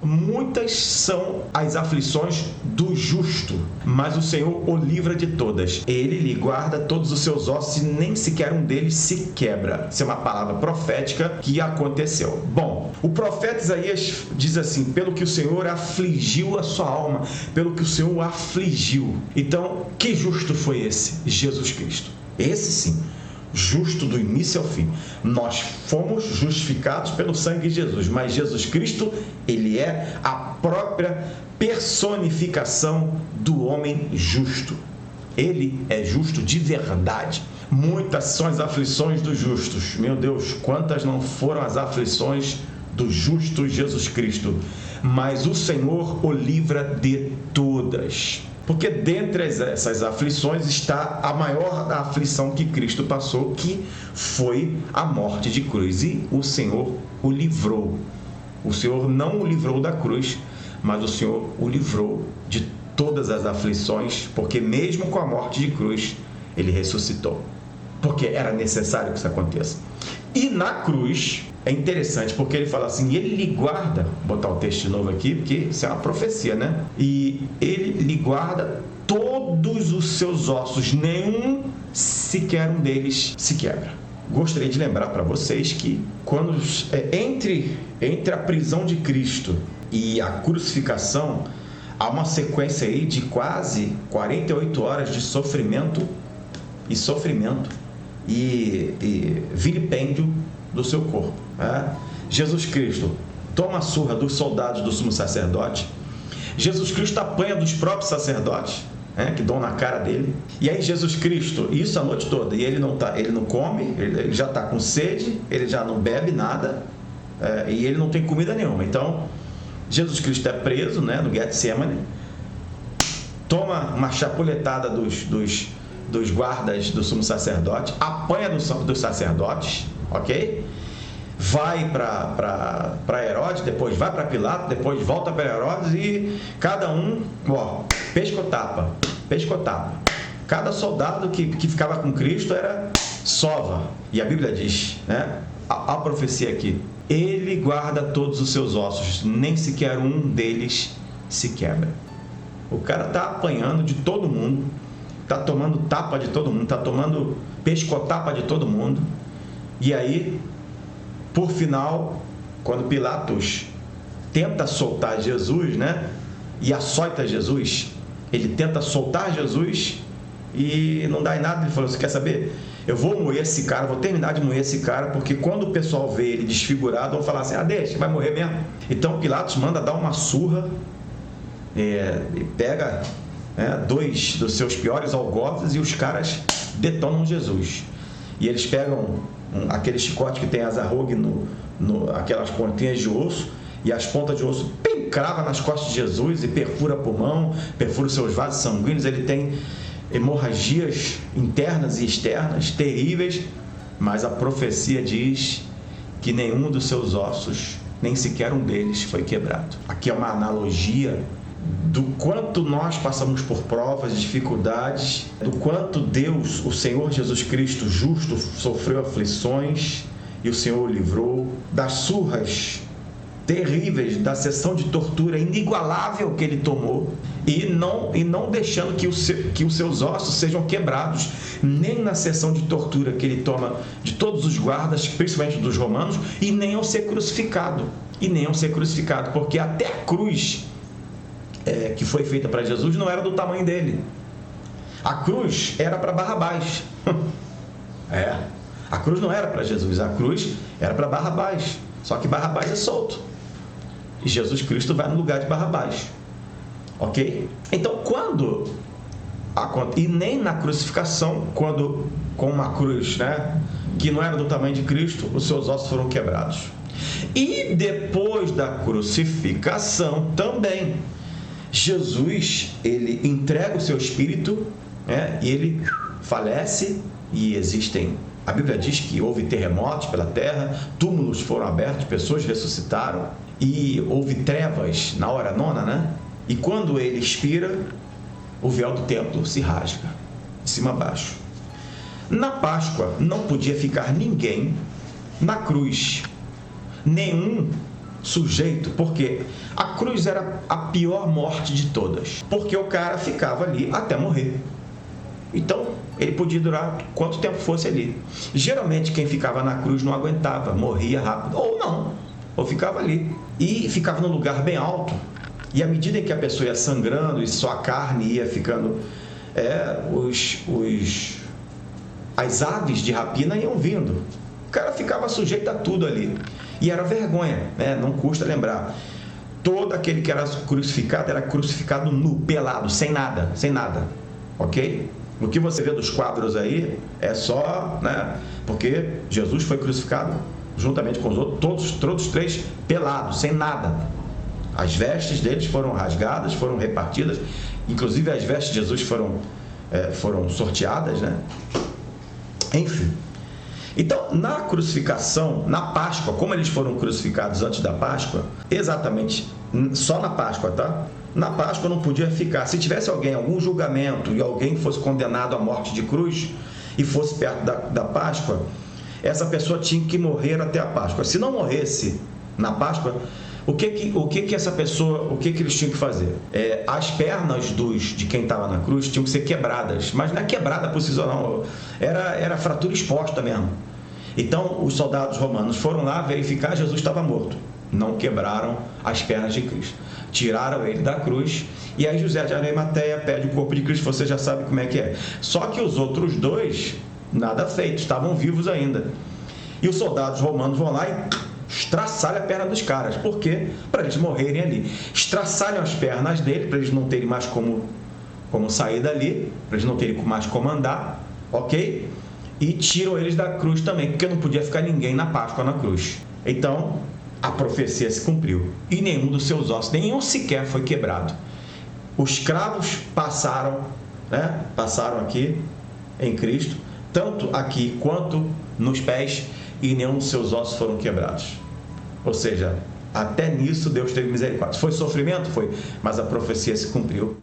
Muitas são as aflições do justo, mas o Senhor o livra de todas. Ele lhe guarda todos os seus ossos e nem sequer um deles se quebra. Isso é uma palavra profética que aconteceu. Bom, o profeta Isaías diz assim: pelo que o Senhor afligiu a sua alma, pelo que o Senhor o afligiu. Então, que justo foi esse? Jesus Cristo. Esse sim, justo do início ao fim. Nós fomos justificados pelo sangue de Jesus, mas Jesus Cristo, ele é a própria personificação do homem justo. Ele é justo de verdade. Muitas são as aflições dos justos. Meu Deus, quantas não foram as aflições do justo Jesus Cristo? Mas o Senhor o livra de todas. Porque dentre essas aflições está a maior aflição que Cristo passou, que foi a morte de cruz. E o Senhor o livrou. O Senhor não o livrou da cruz, mas o Senhor o livrou de todas as aflições, porque mesmo com a morte de cruz, ele ressuscitou. Porque era necessário que isso aconteça. E na cruz, é interessante, porque ele fala assim, ele lhe guarda, vou botar o texto de novo aqui, porque isso é uma profecia, né? E ele lhe guarda todos os seus ossos, nenhum sequer um deles se quebra. Gostaria de lembrar para vocês que quando entre a prisão de Cristo e a crucificação, há uma sequência aí de quase 48 horas de sofrimento e vilipêndio do seu corpo. Jesus Cristo toma a surra dos soldados do sumo sacerdote. Jesus Cristo apanha dos próprios sacerdotes, que dão na cara dele. E aí Jesus Cristo, isso a noite toda, e ele não come, ele já está com sede, ele já não bebe nada, e ele não tem comida nenhuma. Então Jesus Cristo é preso, no Getsemane, toma uma chapuletada dos guardas do sumo sacerdote, apanha dos sacerdotes, ok? Vai para Herodes, depois vai para Pilato, depois volta para Herodes e cada um, pescotapa. Cada soldado que ficava com Cristo era sova. E a Bíblia diz, a profecia aqui, ele guarda todos os seus ossos, nem sequer um deles se quebra. O cara está apanhando de todo mundo, está tomando tapa de todo mundo, está tomando pescotapa de todo mundo. E aí, por final, quando Pilatos tenta soltar Jesus, e açoita Jesus, ele tenta soltar Jesus e não dá em nada. Ele falou: você quer saber? Eu vou moer esse cara, vou terminar de moer esse cara, porque quando o pessoal vê ele desfigurado, vão falar assim: deixa, vai morrer mesmo. Então Pilatos manda dar uma surra, e pega dois dos seus piores algozes e os caras detonam Jesus. E eles pegam aquele chicote que tem as arrogue aquelas pontinhas de osso, e as pontas de osso crava nas costas de Jesus e perfura pulmão, perfura os seus vasos sanguíneos. Ele tem hemorragias internas e externas terríveis, mas a profecia diz que nenhum dos seus ossos, nem sequer um deles, foi quebrado. Aqui é uma analogia do quanto nós passamos por provas e dificuldades, do quanto Deus, o Senhor Jesus Cristo justo, sofreu aflições e o Senhor o livrou das surras terríveis, da sessão de tortura inigualável que ele tomou, e não deixando que os seus ossos sejam quebrados, nem na sessão de tortura que ele toma de todos os guardas, principalmente dos romanos, e nem ao ser crucificado, porque até a cruz que foi feita para Jesus não era do tamanho dele. A cruz era para Barrabás. A cruz não era para Jesus, a cruz era para Barrabás, só que Barrabás é solto e Jesus Cristo vai no lugar de Barrabás, ok? Então, e nem na crucificação, quando com uma cruz, que não era do tamanho de Cristo, os seus ossos foram quebrados. E depois da crucificação também, Jesus, ele entrega o seu espírito, e ele falece, e existem, a Bíblia diz que houve terremotos pela terra, túmulos foram abertos, pessoas ressuscitaram, e houve trevas na hora nona, e quando ele expira, o véu do templo se rasga, de cima a baixo. Na Páscoa não podia ficar ninguém na cruz, nenhum sujeito, porque a cruz era a pior morte de todas, porque o cara ficava ali até morrer. Então, ele podia durar quanto tempo fosse ali. Geralmente, quem ficava na cruz não aguentava, morria rápido, ou não, ou ficava ali. E ficava num lugar bem alto, e à medida em que a pessoa ia sangrando e sua carne ia ficando, as aves de rapina iam vindo. O cara ficava sujeito a tudo ali. E era vergonha, né? Não custa lembrar. Todo aquele que era crucificado nu, pelado, sem nada, ok? O que você vê dos quadros aí é só, né? Porque Jesus foi crucificado juntamente com os outros, todos três pelados, sem nada. As vestes deles foram rasgadas, foram repartidas, inclusive as vestes de Jesus foram sorteadas, né? Enfim. Então, na crucificação, na Páscoa, como eles foram crucificados antes da Páscoa, exatamente, só na Páscoa, tá? Na Páscoa não podia ficar. Se tivesse algum julgamento e alguém fosse condenado à morte de cruz e fosse perto da Páscoa, essa pessoa tinha que morrer até a Páscoa. Se não morresse na Páscoa, o que eles tinham que fazer? As pernas de quem estava na cruz tinham que ser quebradas, mas não é quebrada por si só, não. Era fratura exposta mesmo. Então, os soldados romanos foram lá verificar, Jesus estava morto. Não quebraram as pernas de Cristo. Tiraram ele da cruz, e aí José de Arimateia pede o corpo de Cristo, você já sabe como é que é. Só que os outros dois, nada feito, estavam vivos ainda. E os soldados romanos vão lá e estraçalham a perna dos caras. Por quê? Para eles morrerem ali. Estraçalham as pernas dele, para eles não terem mais como sair dali, para eles não terem mais como andar, ok? E tiram eles da cruz também, porque não podia ficar ninguém na Páscoa na cruz. Então, a profecia se cumpriu. E nenhum dos seus ossos, nenhum sequer foi quebrado. Os cravos passaram aqui em Cristo, tanto aqui quanto nos pés, e nenhum dos seus ossos foram quebrados. Ou seja, até nisso Deus teve misericórdia. Foi sofrimento? Foi, mas a profecia se cumpriu.